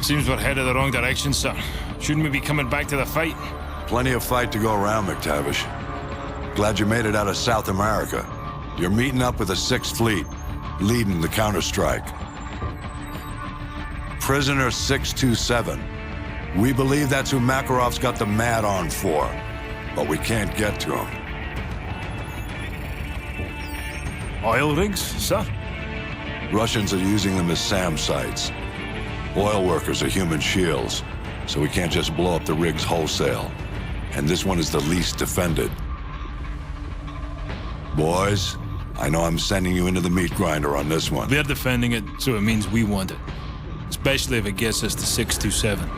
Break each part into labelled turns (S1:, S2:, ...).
S1: Seems we're headed the wrong direction, sir. Shouldn't we be coming back to the fight?
S2: Plenty of fight to go around, McTavish. Glad you made it out of South America. You're meeting up with the 6th Fleet, leading the counterstrike. Prisoner 627. We believe that's who Makarov's got the Mad on for, but we can't get to him.
S1: Oil rigs, sir?
S2: Russians are using them as SAM sites. Oil workers are human shields, so we can't just blow up the rigs wholesale. And this one is the least defended. Boys, I know I'm sending you into the meat grinder on this one.
S1: They're defending it, so it means we want it. Especially if it gets us to 627.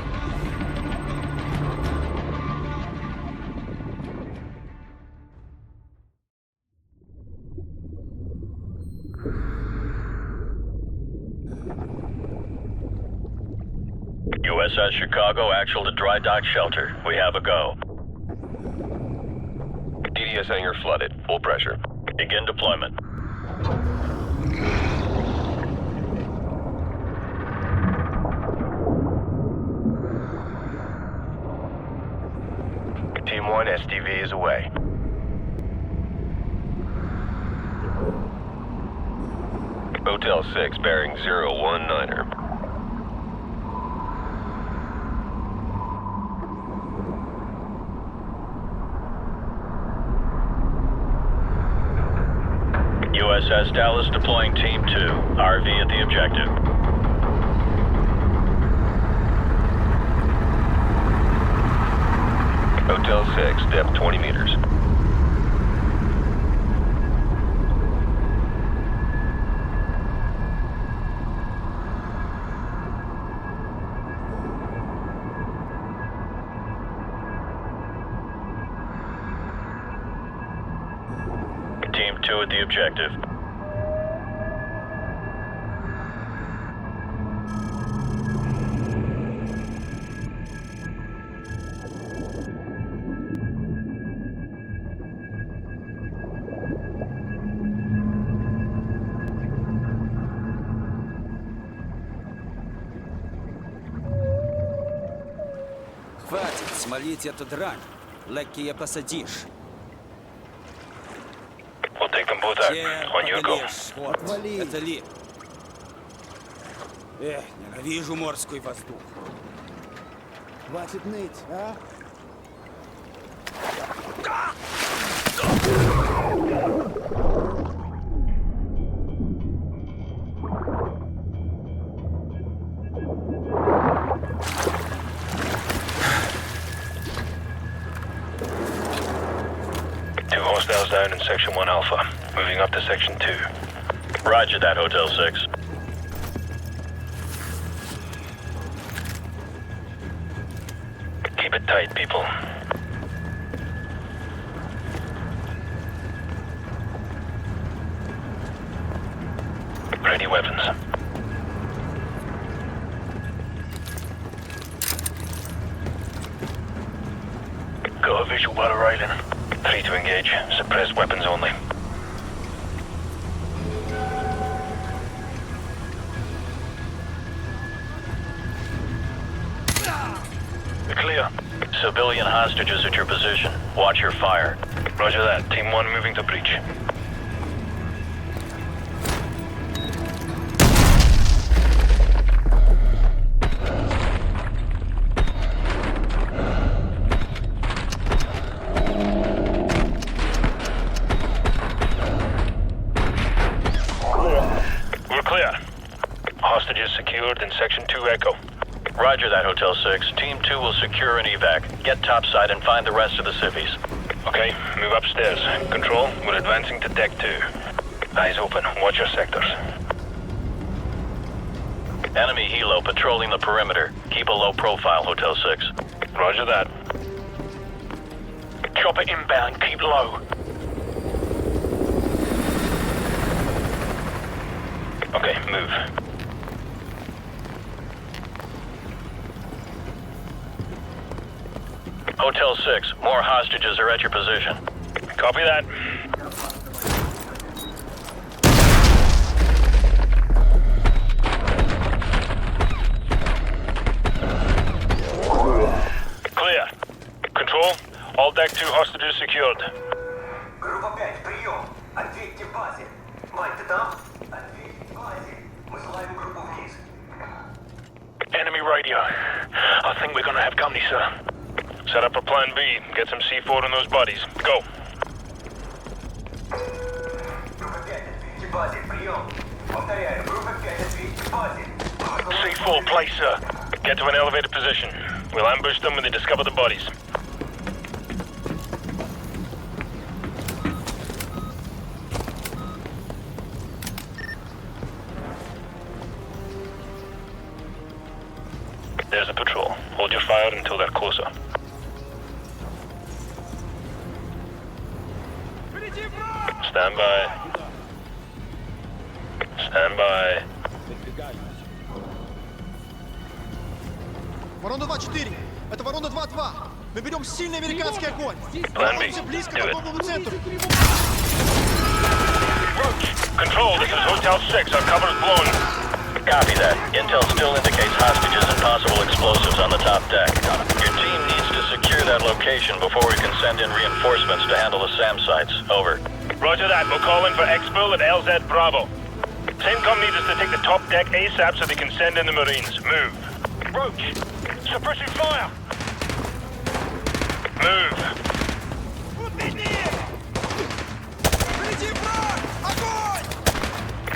S3: USS Chicago, actual to dry dock shelter. We have a go.
S4: DDS hangar flooded. Full pressure.
S3: Begin deployment.
S4: Team 1, SDV is away. Hotel 6, bearing 019er.
S3: USS Dallas deploying Team 2. RV at the objective.
S4: Hotel 6, depth 20 meters.
S3: Team 2 at the objective.
S5: Хватит смолить эту дрань. Легкие посадишь.
S3: We'll take them both out. On your go.
S5: Отвали. Это ли? Ненавижу морской воздух.
S6: Хватит ныть, а?
S3: Two hostiles down in Section 1 Alpha. Moving up to Section 2. Roger that, Hotel 6. Keep it tight, people. Ready weapons. Got a visual battle rifle. 3 to engage. Suppressed weapons only. Clear. Civilian hostages at your position. Watch your fire. Roger that. Team 1 moving to breach. We're clear. Hostages secured in Section 2 Echo. Roger that, Hotel 6. Team 2 will secure an evac. Get topside and find the rest of the civvies. Okay, move upstairs. Control, we're advancing to Deck 2. Eyes open. Watch your sectors. Enemy helo patrolling the perimeter. Keep a low profile, Hotel 6. Roger that. Chopper inbound. Keep low. Okay, move. Hotel 6, more hostages are at your position. Copy that. secured.
S6: Группа 5, прием. Ответьте в базе. Майк, ты там? Ответьте в базе. Мы славим группу вниз.
S3: Enemy radio. I think we're gonna have company, sir. Set up a plan B. Get some C4 on those bodies. Go.
S6: Группа 5, ответьте в базе. Прием. Повторяю, группа 5, ответьте в базе.
S3: C4, place, sir. Get to an elevated position. We'll ambush them when they discover the bodies. There's a patrol. Hold your fire until they're closer. Stand by. Stand by.
S7: Ворона 2-4. Это Ворона 2-2. Мы берем сильный американский огонь.
S3: Plan B.
S7: Находимся близко к
S3: Do it.
S7: торговому центру.
S3: Control, this is Hotel 6. Our cover is blown. Copy that. Intel still indicates hostages and possible explosives on the top deck. Your team needs to secure that location before we can send in reinforcements to handle the SAM sites. Over. Roger that. We'll call in for Expo at LZ Bravo. CENTCOM needs us to take the top deck ASAP so they can send in the Marines. Move. Roach, suppressing fire. Move.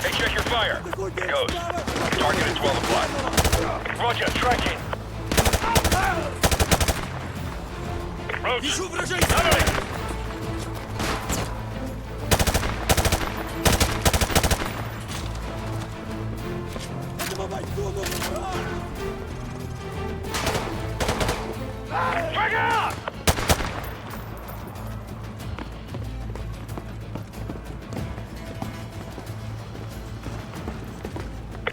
S3: Hey, check your fire. Ghost. Target at 12 o'clock. Roger, tracking. Roach. Cover me. Trigger!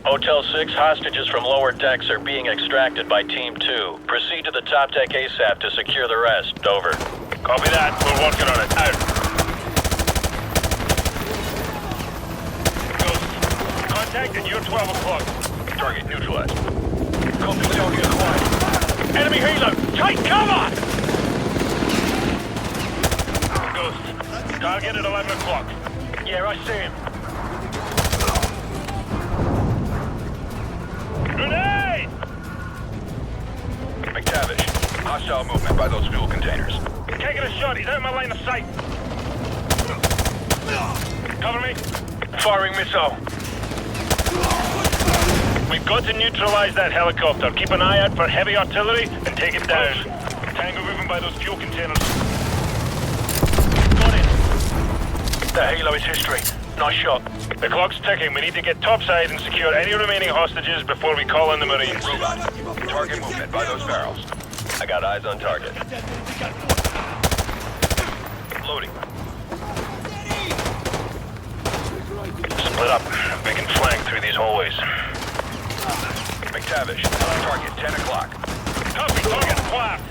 S3: Hotel 6, hostages from lower decks are being extracted by Team 2. Proceed to the top deck ASAP to secure the rest. Over. Copy that. We're working on it. Out. Ghost. Contact at your 12 o'clock. Target neutralized. Copy target acquired. Enemy helo. Take cover! Ghost. Target at 11 o'clock. Yeah, I see him. Grenade! McTavish, hostile movement by those fuel containers. Taking a shot, he's out of my line of sight. Cover me. Firing missile. We've got to neutralize that helicopter. Keep an eye out for heavy artillery and take it down. Tango moving by those fuel containers. Got it. The helo is history. Nice shot. The clock's ticking. We need to get topside and secure any remaining hostages before we call in the Marines.
S4: Robot. Target movement by those barrels. I got eyes on target.
S3: Loading. Split up. We can flank through these hallways.
S4: McTavish, target 10 o'clock.
S3: Copy. Target acquired.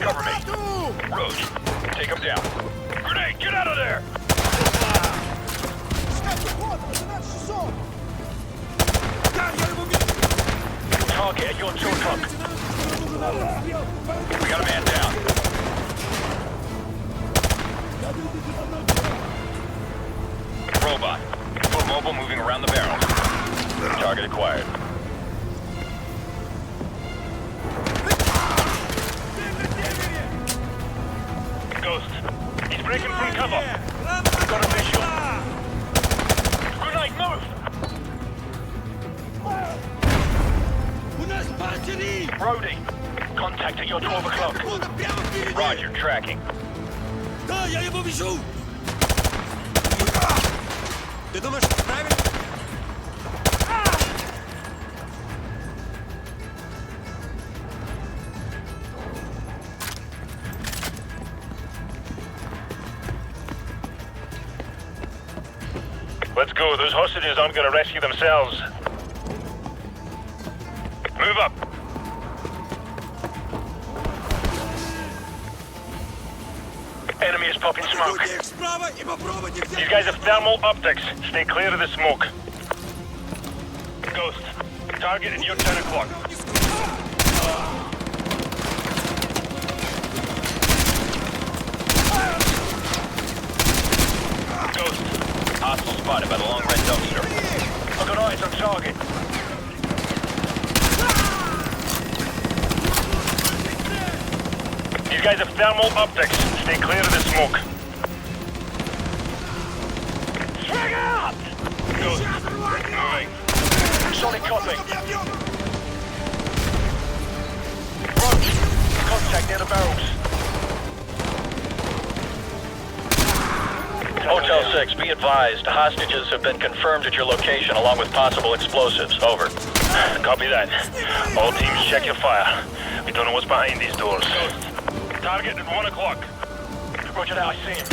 S4: Cover me. Roach, take him down.
S3: Grenade, get out of there!
S4: Target at your 2 o'clock. We got a man down. Robot, full mobile moving around the barrels. Target acquired.
S3: Ghost. He's breaking from cover. Got a visual. Grenade, move! Brody, contact at your 12 o'clock. Roger, tracking.
S7: Да, я его вижу! Ты думаешь, правильно?
S3: Let's go. Those hostages aren't going to rescue themselves. Move up. Enemy is popping smoke. These guys have thermal optics. Stay clear of the smoke. Ghost, target at your 10 o'clock. Ghost. Hostile spotted by the long red dumpster. I've got eyes on target. These guys have thermal optics. Stay clear of the smoke. Swing out! Ghost. Moving. Solid copy. Roach. Contact near the barrels. Hotel 6, be advised. Hostages have been confirmed at your location along with possible explosives. Over. Copy that. All teams check your fire. We don't know what's behind these doors. Target at 1 o'clock. Roger that, I see him.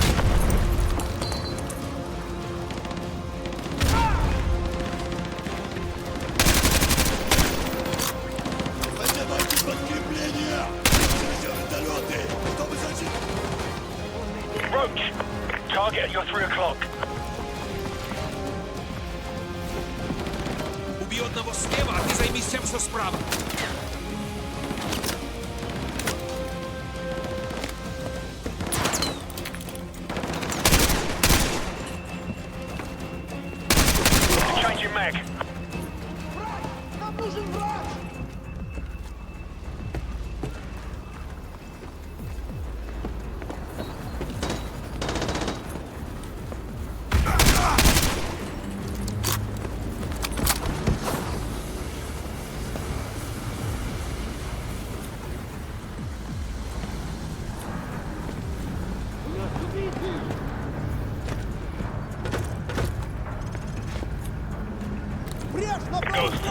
S3: Roach, target at your 3 o'clock.
S8: Убей одного слева, а ты займись тем, что справа.
S3: Change your mag.
S7: Нам нужен врач!
S3: Ghost,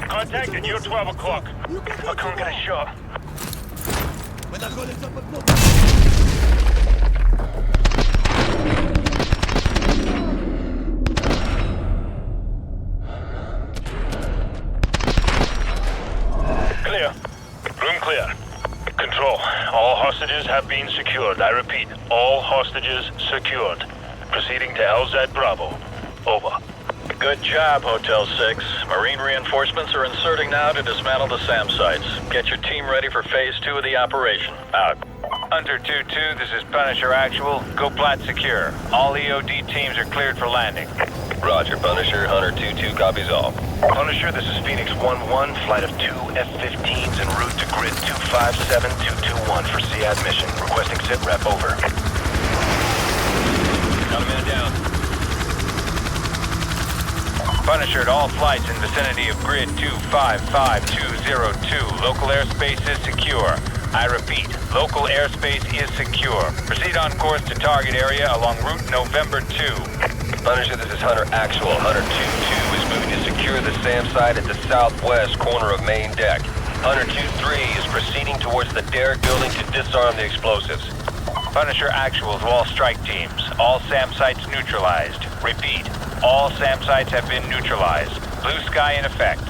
S3: contact at your 12 o'clock. I can't get a shot.
S7: Мы находимся под кнопкой.
S3: Clear. Room clear. Control. All hostages have been secured. I repeat, all hostages secured. Proceeding to LZ Bravo. Over. Good job, Hotel 6. Marine reinforcements are inserting now to dismantle the SAM sites. Get your team ready for Phase 2 of the operation. Out. Hunter 2-2, this is Punisher Actual. Go plat secure. All EOD teams are cleared for landing. Roger, Punisher. Hunter 2-2 copies all. Punisher, this is Phoenix 1-1, flight of 2 F-15s en route to grid 257221 for SEAD mission. Requesting sit rep, over. Got a man down. Punisher, all flights in vicinity of grid 255202. Local airspace is secure. I repeat, local airspace is secure. Proceed on course to target area along route November 2. Punisher, this is Hunter Actual. Hunter 2-2 is moving to secure the SAM site at the southwest corner of main deck. Hunter 2-3 is proceeding towards the derrick building to disarm the explosives. Punisher Actual to all strike teams. All SAM sites neutralized. Repeat, all SAM sites have been neutralized. Blue sky in effect.